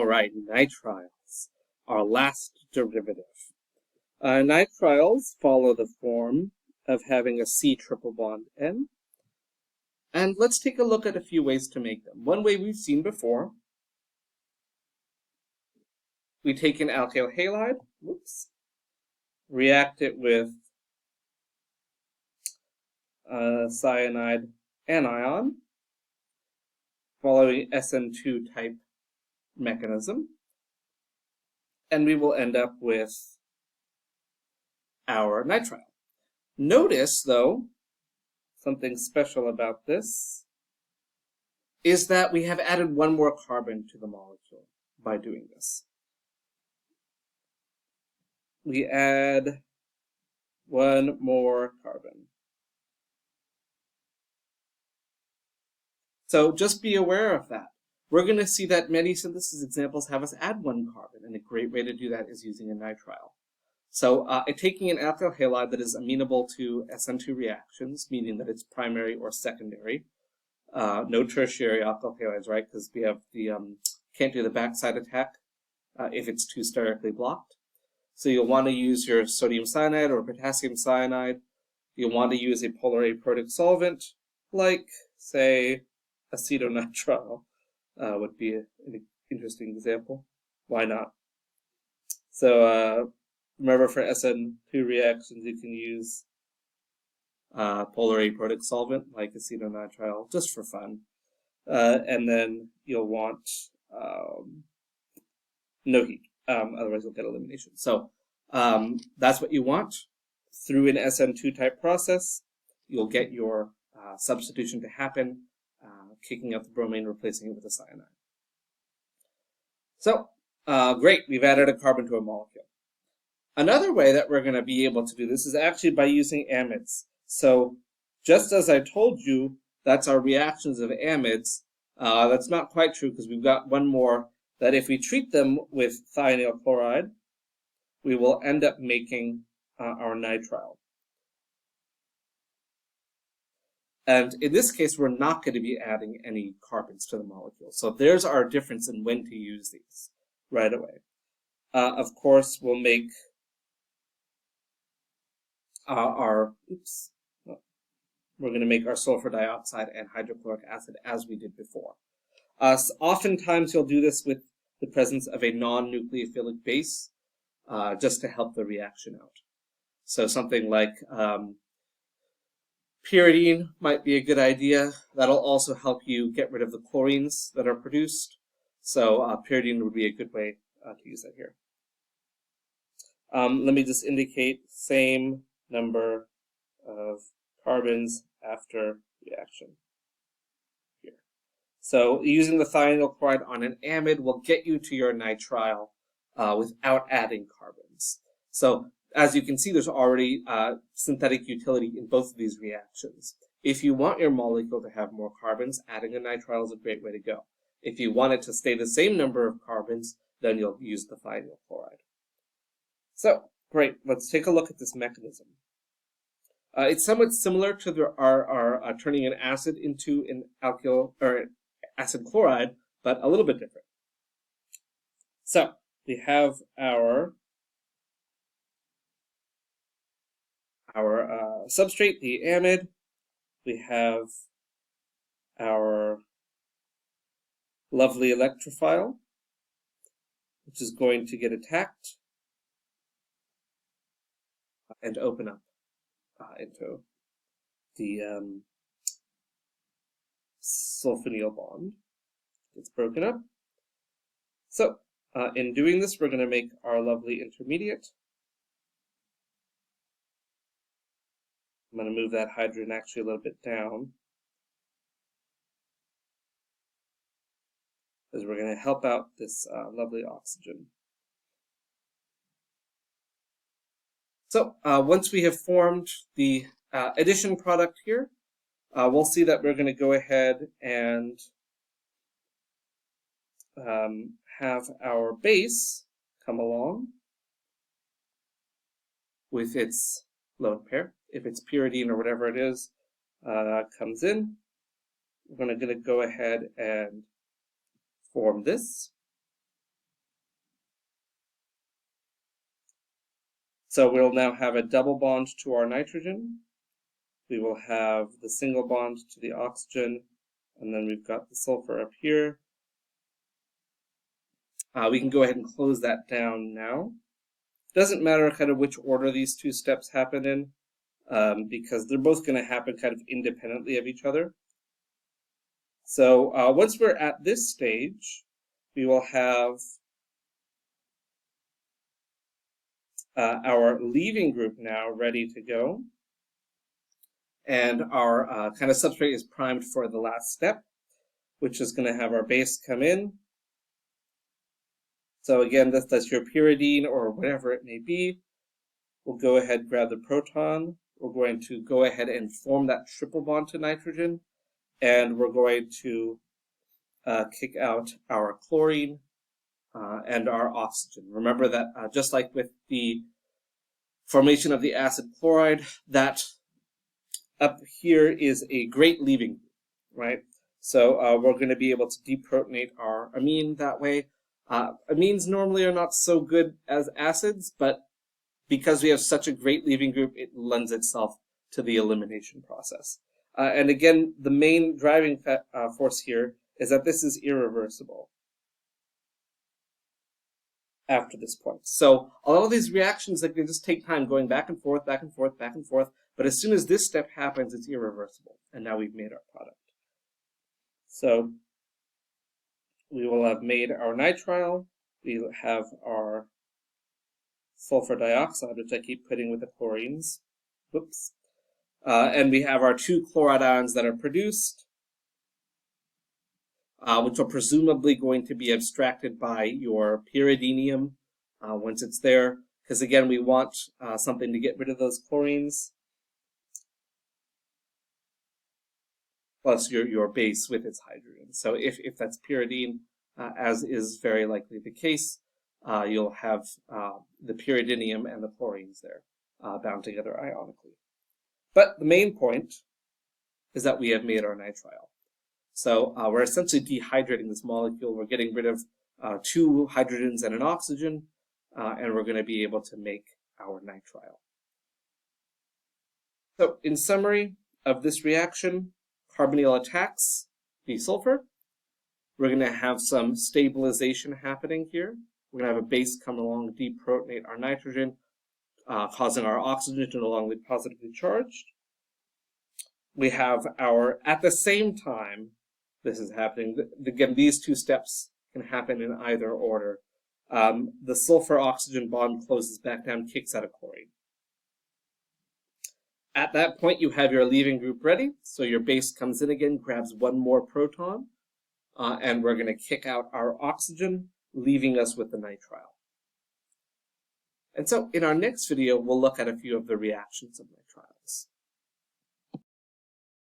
All right, nitriles, our last derivative. Nitriles follow the form of having a C triple bond N. And let's take a look at a few ways to make them. One way we've seen before, we take an alkyl halide, react it with cyanide anion, following SN2 type mechanism, and we will end up with our nitrile. Notice, though, something special about this is that we have added one more carbon to the molecule by doing this. We add one more carbon. So just be aware of that. We're going to see that many synthesis examples have us add one carbon, and a great way to do that is using a nitrile. So taking an alkyl halide that is amenable to SN2 reactions, meaning that it's primary or secondary, no tertiary alkyl halides, right? Because we have the can't do the backside attack if it's too sterically blocked. So you'll want to use your sodium cyanide or potassium cyanide. You'll want to use a polar aprotic solvent, like, say, acetonitrile would be an interesting example. Why not? So remember, for SN2 reactions, you can use polar aprotic solvent, like acetonitrile, just for fun. And then you'll want no heat. Otherwise, you'll get elimination. So that's what you want. Through an SN2 type process, you'll get your substitution to happen, kicking out the bromine, replacing it with a cyanide. So, great, we've added a carbon to a molecule. Another way that we're going to be able to do this is actually by using amides. So, just as I told you, that's our reactions of amides. That's not quite true, because we've got one more, that if we treat them with thionyl chloride, we will end up making our nitrile. And in this case, we're not going to be adding any carbons to the molecule. So there's our difference in when to use these right away. Of course, we'll make we're going to make our sulfur dioxide and hydrochloric acid as we did before. Oftentimes, you'll do this with the presence of a non-nucleophilic base, just to help the reaction out. So something like pyridine might be a good idea. That'll also help you get rid of the chlorines that are produced. So pyridine would be a good way to use that here. Let me just indicate same number of carbons after reaction here. So using the thionyl chloride on an amide will get you to your nitrile without adding carbons. So as you can see, there's already synthetic utility in both of these reactions. If you want your molecule to have more carbons, adding a nitrile is a great way to go. If you want it to stay the same number of carbons, then you'll use the thionyl chloride. So, great. Let's take a look at this mechanism. It's somewhat similar to our turning an acid into an alkyl or acid chloride, but a little bit different. So, we have our substrate, the amide. We have our lovely electrophile, which is going to get attacked and open up into the sulfonyl bond. It's broken up. So, in doing this, we're going to make our lovely intermediate. I'm going to move that hydrogen actually a little bit down, because we're going to help out this lovely oxygen. So once we have formed the addition product here, we'll see that we're going to go ahead and have our base come along with its lone pair. If it's pyridine or whatever it is, comes in, we're going to go ahead and form this. So we'll now have a double bond to our nitrogen. We will have the single bond to the oxygen, and then we've got the sulfur up here. We can go ahead and close that down now. Doesn't matter kind of which order these two steps happen in, because they're both going to happen kind of independently of each other. So once we're at this stage, we will have our leaving group now ready to go. And our kind of substrate is primed for the last step, which is going to have our base come in. So again, that's your pyridine or whatever it may be. We'll go ahead and grab the proton. We're going to go ahead and form that triple bond to nitrogen. And we're going to kick out our chlorine and our oxygen. Remember that just like with the formation of the acid chloride, that up here is a great leaving group, right? So we're going to be able to deprotonate our amine that way. Amines normally are not so good as acids, but because we have such a great leaving group, it lends itself to the elimination process. And again, the main driving force here is that this is irreversible after this point. So a lot of these reactions, like, they just take time going back and forth, back and forth, back and forth. But as soon as this step happens, it's irreversible. And now we've made our product. So we will have made our nitrile. We have our sulfur dioxide, which I keep putting with the chlorines. Whoops. And we have our two chloride ions that are produced, which are presumably going to be abstracted by your pyridinium once it's there. Because again, we want something to get rid of those chlorines. Plus your base with its hydrogen. So if that's pyridine, as is very likely the case, you'll have the pyridinium and the chlorines there bound together ionically. But the main point is that we have made our nitrile. So we're essentially dehydrating this molecule. We're getting rid of two hydrogens and an oxygen, and we're going to be able to make our nitrile. So in summary of this reaction, carbonyl attacks the sulfur. We're going to have some stabilization happening here. We're going to have a base come along, deprotonate our nitrogen, causing our oxygen to no longer be positively charged. We have our, at the same time this is happening, again, these two steps can happen in either order. The sulfur-oxygen bond closes back down, kicks out of chlorine. At that point, you have your leaving group ready. So your base comes in again, grabs one more proton, and we're going to kick out our oxygen, leaving us with the nitrile. And so in our next video, we'll look at a few of the reactions of nitrile.